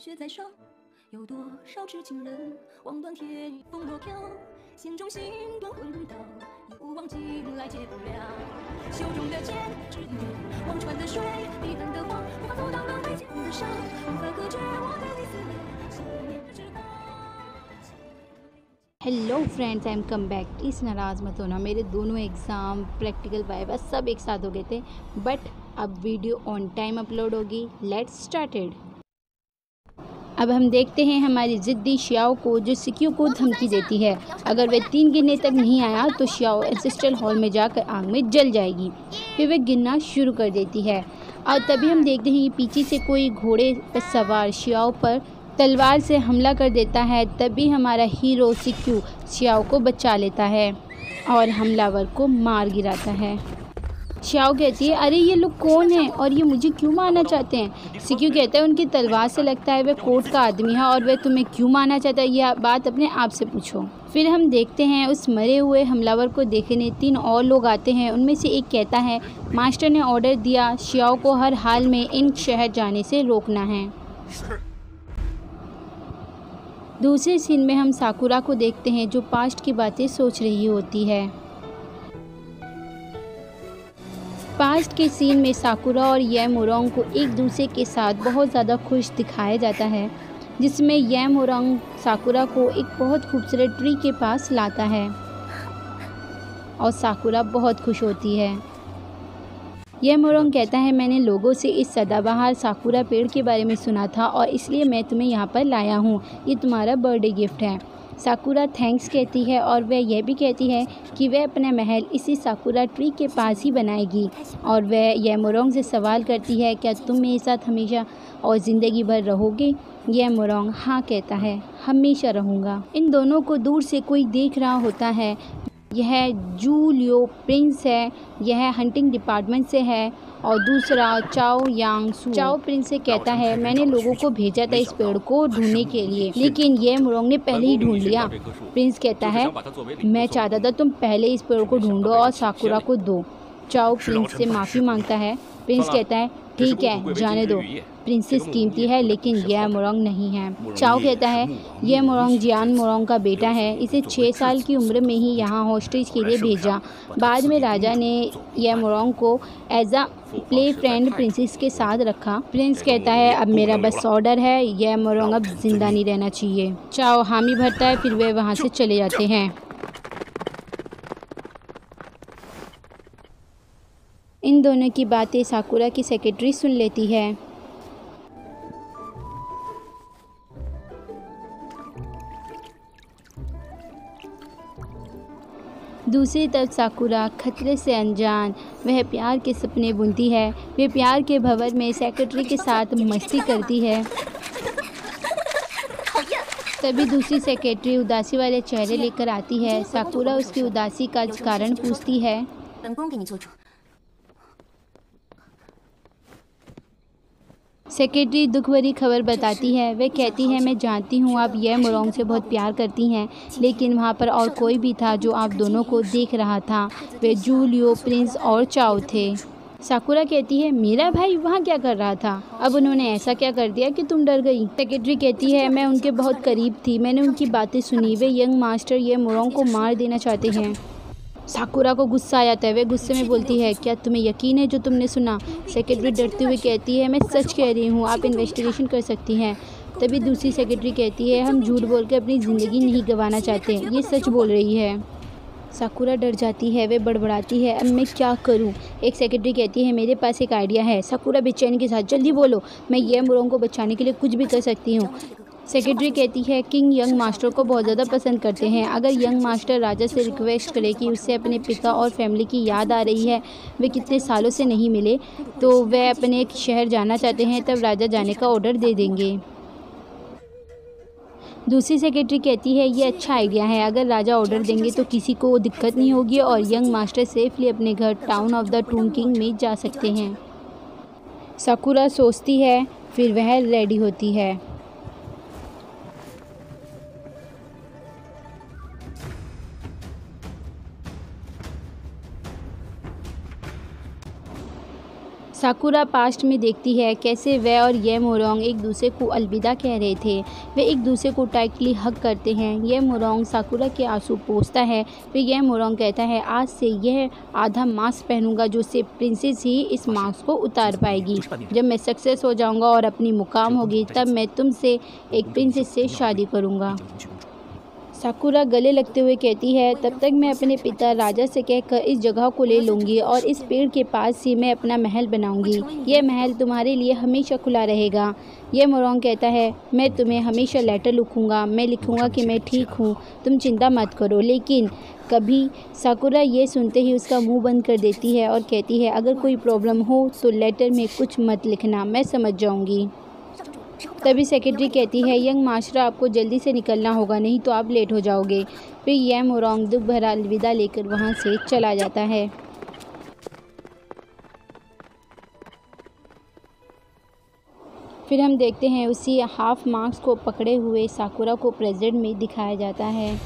雪在上，有多少痴情人望断天风若飘，心中心断魂道，一无望进来解不了。袖中的剑，指引忘川的水，彼岸的花，无法阻挡那未见的伤，无法隔绝我对你思念，心念知道。हेलो friends, I am come back. इस नाराज़ मत होना, मेरे दोनों एग्ज़ाम प्रैक्टिकल वाइवा सब एक साथ हो गए थे, बट अब वीडियो ऑन टाइम अपलोड होगी। Let's started. अब हम देखते हैं हमारी ज़िद्दी शियाओ को, जो सिक्यू को धमकी देती है अगर वह 3 गिनने तक नहीं आया तो शियाओ एंसेस्ट्रल हॉल में जाकर आग में जल जाएगी। फिर वह गिनना शुरू कर देती है और तभी हम देखते हैं कि पीछे से कोई घोड़े पर सवार शियाओ पर तलवार से हमला कर देता है। तभी हमारा हीरो सिक्यू शियाओ को बचा लेता है और हमलावर को मार गिराता है। शियाओ कहती है, अरे ये लोग कौन हैं और ये मुझे क्यों मारना चाहते हैं? सिक्यू कहता है, उनकी तलवार से लगता है वह कोर्ट का आदमी है और वह तुम्हें क्यों मारना चाहता है, यह बात अपने आप से पूछो। फिर हम देखते हैं उस मरे हुए हमलावर को देखने 3 और लोग आते हैं। उनमें से एक कहता है, मास्टर ने ऑर्डर दिया शियाओ को हर हाल में इन शहर जाने से रोकना है। दूसरे सीन में हम साकुरा को देखते हैं जो पास्ट की बातें सोच रही होती है। पास्ट के सीन में साकुरा और यामोरोंग को एक दूसरे के साथ बहुत ज़्यादा खुश दिखाया जाता है, जिसमें यामोरोंग साकुरा को एक बहुत खूबसूरत ट्री के पास लाता है और साकुरा बहुत खुश होती है। यामोरोंग कहता है, मैंने लोगों से इस सदाबहार साकुरा पेड़ के बारे में सुना था और इसलिए मैं तुम्हें यहाँ पर लाया हूँ, ये तुम्हारा बर्थडे गिफ्ट है। साकुरा थैंक्स कहती है और वह यह भी कहती है कि वह अपना महल इसी साकुरा ट्री के पास ही बनाएगी और वह यामोरोंग से सवाल करती है, क्या तुम मेरे साथ हमेशा और ज़िंदगी भर रहोगे? यामोरोंग हाँ कहता है, हमेशा रहूँगा। इन दोनों को दूर से कोई देख रहा होता है। यह जू लियो प्रिंस है, यह हंटिंग डिपार्टमेंट से है और दूसरा चाओ यांग सू। चाओ प्रिंस से कहता है, मैंने लोगों को भेजा था इस पेड़ को ढूंढने के लिए, लेकिन यामोरोंग ने पहले ही ढूंढ लिया। प्रिंस कहता है, मैं चाहता था तुम पहले इस पेड़ को ढूंढो और साकुरा को दो। चाओ प्रिंस से माफ़ी मांगता है। प्रिंस कहता है, ठीक है जाने दो, प्रिंसेस कीमती है लेकिन यामोरोंग नहीं है। चाओ कहता है, यामोरोंग जियानमोरोंग का बेटा है, इसे 6 साल की उम्र में ही यहाँ हॉस्टेज के लिए भेजा। बाद में राजा ने यामोरोंग को as a play friend princess के साथ रखा। प्रिंस कहता है, अब मेरा बस ऑर्डर है, यामोरोंग अब जिंदा नहीं रहना चाहिए। चाओ हामी भरता है, फिर वे वहाँ से चले जाते हैं। इन दोनों की बातें साकुरा की सेक्रेटरी सुन लेती है। दूसरी तरफ साकुरा खतरे से अनजान, वह प्यार के सपने बुनती है। वह प्यार के भंवर में सेक्रेटरी के साथ मस्ती करती है। तभी दूसरी सेक्रेटरी उदासी वाले चेहरे लेकर आती है। साकुरा उसकी उदासी का कारण पूछती है। सेक्रेटरी दुख भरी खबर बताती है। वह कहती है, मैं जानती हूँ आप यामोरोंग से बहुत प्यार करती हैं, लेकिन वहाँ पर और कोई भी था जो आप दोनों को देख रहा था। वे जू लियो प्रिंस और चाओ थे। साकुरा कहती है, मेरा भाई वहाँ क्या कर रहा था? अब उन्होंने ऐसा क्या कर दिया कि तुम डर गई? सेक्रेटरी कहती है, मैं उनके बहुत करीब थी, मैंने उनकी बातें सुनी। वे यंग मास्टर यामोरोंग को मार देना चाहते हैं। साकुरा को गुस्सा आ जाता है। वे गुस्से में बोलती है, क्या तुम्हें यकीन है जो तुमने सुना? सेक्रेटरी डरते हुए कहती है, मैं सच कह रही हूँ, आप इन्वेस्टिगेशन कर सकती हैं। तभी दूसरी सेक्रेटरी कहती है, हम झूठ बोल के अपनी ज़िंदगी नहीं गंवाना चाहते, ये सच बोल रही है। साकुरा डर जाती है, वे बड़बड़ाती है, अब मैं क्या करूं? एक सेक्रेटरी कहती है, मेरे पास एक आइडिया है। साकुरा बेचैनी के साथ, जल्दी बोलो, मैं यामोरोंग को बचाने के लिए कुछ भी कर सकती हूँ। सेक्रेटरी कहती है, किंग यंग मास्टर को बहुत ज़्यादा पसंद करते हैं। अगर यंग मास्टर राजा से रिक्वेस्ट करे कि उससे अपने पिता और फैमिली की याद आ रही है, वे कितने सालों से नहीं मिले, तो वह अपने एक शहर जाना चाहते हैं, तब राजा जाने का ऑर्डर दे देंगे। दूसरी सेक्रेटरी कहती है, ये अच्छा आइडिया है, अगर राजा ऑर्डर देंगे तो किसी को दिक्कत नहीं होगी और यंग मास्टर सेफली अपने घर town of the toon king में जा सकते हैं। साकुरा सोचती है, फिर वह रेडी होती है। साकुरा पास्ट में देखती है कैसे वह और ये मोरोंग एक दूसरे को अलविदा कह रहे थे। वे एक दूसरे को टाइटली हग करते हैं। ये मोरोंग साकुरा के आंसू पोंछता है। फिर ये मोरोंग कहता है, आज से यह आधा मास्क पहनूंगा जो सिर्फ प्रिंसेस ही इस मास्क को उतार पाएगी। जब मैं सक्सेस हो जाऊंगा और अपनी मुकाम होगी तब मैं तुमसे एक प्रिंसेस से शादी करूंगा। साकुरा गले लगते हुए कहती है, तब तक मैं अपने पिता राजा से कहकर इस जगह को ले लूँगी और इस पेड़ के पास ही मैं अपना महल बनाऊँगी। यह महल तुम्हारे लिए हमेशा खुला रहेगा। यह मोरोंग कहता है, मैं तुम्हें हमेशा लेटर लिखूँगा। मैं लिखूँगा कि मैं ठीक हूँ, तुम चिंता मत करो। लेकिन कभी साकुरा ये सुनते ही उसका मुंह बंद कर देती है और कहती है, अगर कोई प्रॉब्लम हो तो लेटर में कुछ मत लिखना, मैं समझ जाऊँगी। तभी सेक्रेटरी कहती है, यंग मास्टर आपको जल्दी से निकलना होगा, नहीं तो आप लेट हो जाओगे। फिर ये मोरोंग दुख भरा अलविदा लेकर वहाँ से चला जाता है। फिर हम देखते हैं उसी हाफ मास्क को पकड़े हुए साकुरा को प्रेजेंट में दिखाया जाता है।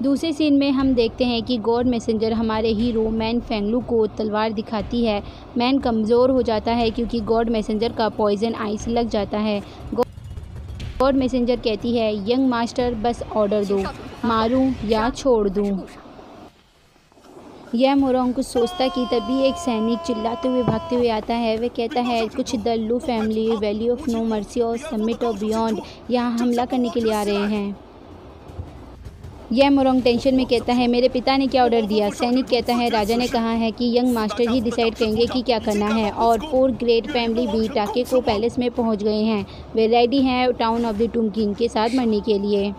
दूसरे सीन में हम देखते हैं कि गॉड मैसेंजर हमारे हीरो मैन फेंगलू को तलवार दिखाती है। मैन कमज़ोर हो जाता है क्योंकि गॉड मैसेंजर का पॉइजन आइस लग जाता है। गॉड मैसेंजर कहती है, यंग मास्टर बस ऑर्डर दो, मारूं या छोड़ दूं। यह मोरोंग कुछ सोचता कि तभी एक सैनिक चिल्लाते हुए भागते हुए आता है। वह कहता है, कुछ the loo family valley of no mercy और समिट ऑफ बियॉन्ड यहाँ हमला करने के लिए आ रहे हैं। यह मोरोंग टेंशन में कहता है, मेरे पिता ने क्या ऑर्डर दिया? सैनिक कहता है, राजा ने कहा है कि यंग मास्टर ही डिसाइड करेंगे कि क्या करना है और 4 ग्रेट फैमिली भी टाके को पैलेस में पहुंच गए हैं। वे रेडी हैं town of the tomb king के साथ मरने के लिए।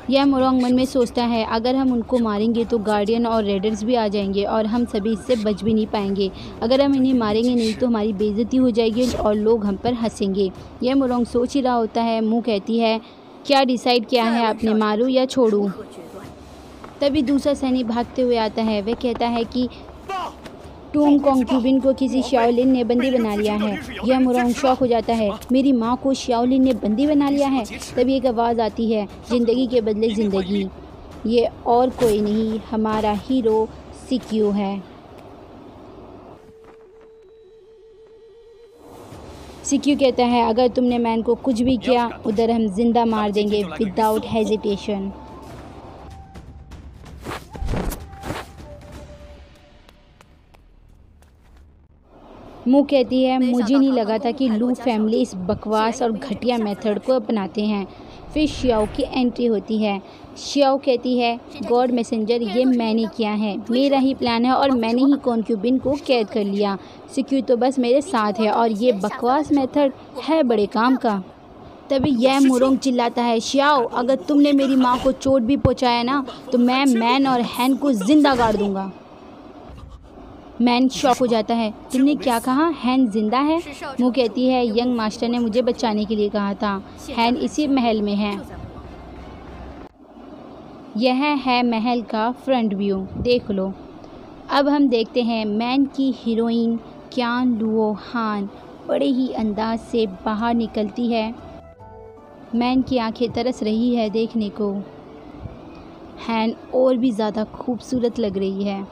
यह मोरोंग मन में सोचता है, अगर हम उनको मारेंगे तो गार्डियन और रेडर्स भी आ जाएंगे और हम सभी इससे बच भी नहीं पाएंगे। अगर हम इन्हें मारेंगे नहीं तो हमारी बेइज्जती हो जाएगी और लोग हम पर हंसेंगे। यह मोरोंग सोच ही रहा होता है। मुँह कहती है, क्या डिसाइड किया है आपने, मारूं या छोड़ूं? तभी दूसरा सैनिक भागते हुए आता है। वह कहता है कि टूम कॉन्क्यूबिन को किसी शाओलिन ने बंदी बना लिया है। यह मोरोंग शॉक हो जाता है, मेरी माँ को शाओलिन ने बंदी बना लिया है। तभी एक आवाज़ आती है, जिंदगी के बदले ज़िंदगी। ये और कोई नहीं, हमारा हीरो सिक्यू है। सिक्यू कहता है, अगर तुमने मैन को कुछ भी किया उधर हम जिंदा मार देंगे विदाउट हेजिटेशन। मुँह कहती है, मुझे नहीं लगा था कि लू फैमिली इस बकवास और घटिया मेथड को अपनाते हैं। फिर शियाओ की एंट्री होती है। शियाओ कहती है, गॉड मैसेंजर ये मैंने किया है, मेरा ही प्लान है और मैंने ही कॉन्क्यूबिन को कैद कर लिया। सिक्यू तो बस मेरे साथ है और ये बकवास मेथड है बड़े काम का। तभी यह मोरोंग चिल्लाता है, शियाओ अगर तुमने मेरी माँ को चोट भी पहुँचाया ना तो मैं मैन और हैन को जिंदा गाड़ दूंगा। मैन शॉक हो जाता है, तुमने क्या कहा? हैन जिंदा है? मुँह कहती है, यंग मास्टर ने मुझे बचाने के लिए कहा था। हैन इसी महल में है। यह है महल का फ्रंट व्यू, देख लो। अब हम देखते हैं मैन की हीरोइन क्यान लुओ हान बड़े ही अंदाज से बाहर निकलती है। मैन की आंखें तरस रही है देखने को। हैन और भी ज़्यादा खूबसूरत लग रही है।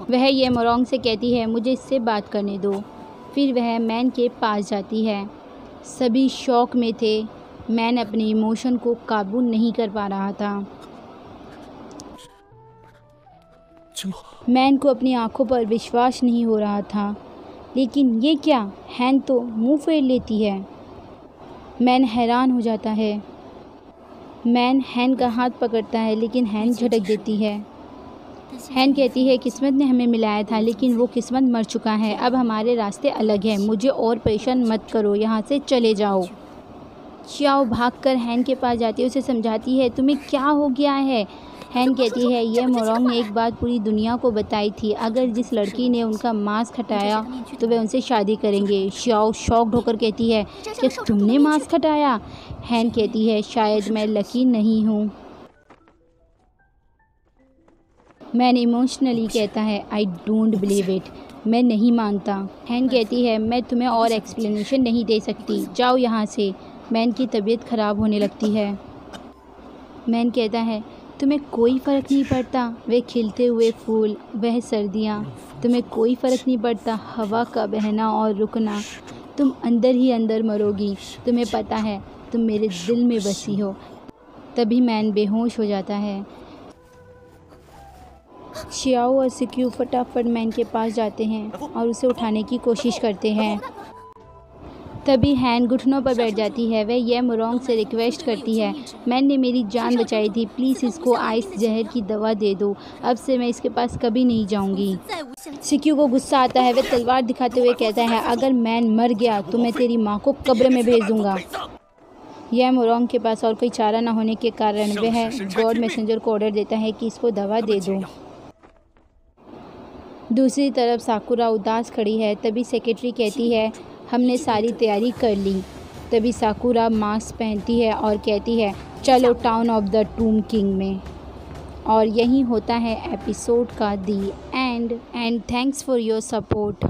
वह ये मोरोंग से कहती है, मुझे इससे बात करने दो। फिर वह मैन के पास जाती है। सभी शौक में थे। मैन अपने इमोशन को काबू नहीं कर पा रहा था। मैन को अपनी आंखों पर विश्वास नहीं हो रहा था। लेकिन ये क्या? हैन तो मुंह फेर लेती है। मैन हैरान हो जाता है। मैन हैन का हाथ पकड़ता है लेकिन हैन झटक देती है। हैन कहती है, किस्मत ने हमें मिलाया था लेकिन वो किस्मत मर चुका है। अब हमारे रास्ते अलग हैं। मुझे और परेशान मत करो, यहाँ से चले जाओ। शियाओ भागकर हैन के पास जाती है, उसे समझाती है, तुम्हें क्या हो गया है? हैन कहती है, यह मोरोंग ने एक बात पूरी दुनिया को बताई थी, अगर जिस लड़की ने उनका मास्क हटाया तो वे उनसे शादी करेंगे। शियाओ शॉक्ड होकर कहती है, कि तुमने मास्क हटाया? हैन कहती है, शायद मैं लकी नहीं हूँ। मैन इमोशनली कहता है, आई डोंट बिलीव इट, मैं नहीं मानता। हैन कहती है, मैं तुम्हें और एक्सप्लेनेशन नहीं दे सकती, जाओ यहाँ से। मैन की तबीयत ख़राब होने लगती है। मैन कहता है, तुम्हें कोई फ़र्क नहीं पड़ता, वे खिलते हुए फूल, वह सर्दियाँ, तुम्हें कोई फ़र्क नहीं पड़ता, हवा का बहना और रुकना, तुम अंदर ही अंदर मरोगी, तुम्हें पता है तुम मेरे दिल में बसी हो। तभी मैन बेहोश हो जाता है। शियाओ और सिक्यू फटाफट मैन के पास जाते हैं और उसे उठाने की कोशिश करते हैं। तभी हैन घुटनों पर बैठ जाती है। वह ये मोरोंग से रिक्वेस्ट करती है, मैन ने मेरी जान बचाई थी, प्लीज़ इसको आइस जहर की दवा दे दो, अब से मैं इसके पास कभी नहीं जाऊंगी। सिक्यू को गुस्सा आता है। वह तलवार दिखाते हुए कहता है, अगर मैन मर गया तो मैं तेरी माँ को कब्र में भेज दूंगा। यह मोरोंग के पास और कोई चारा न होने के कारण वह गॉड मैसेंजर को ऑर्डर देता है कि इसको दवा दे दो। दूसरी तरफ साकुरा उदास खड़ी है। तभी सेक्रेटरी कहती है, हमने सारी तैयारी कर ली। तभी साकुरा मास्क पहनती है और कहती है, चलो town of the tomb king में। और यही होता है एपिसोड का the end thanks for your support.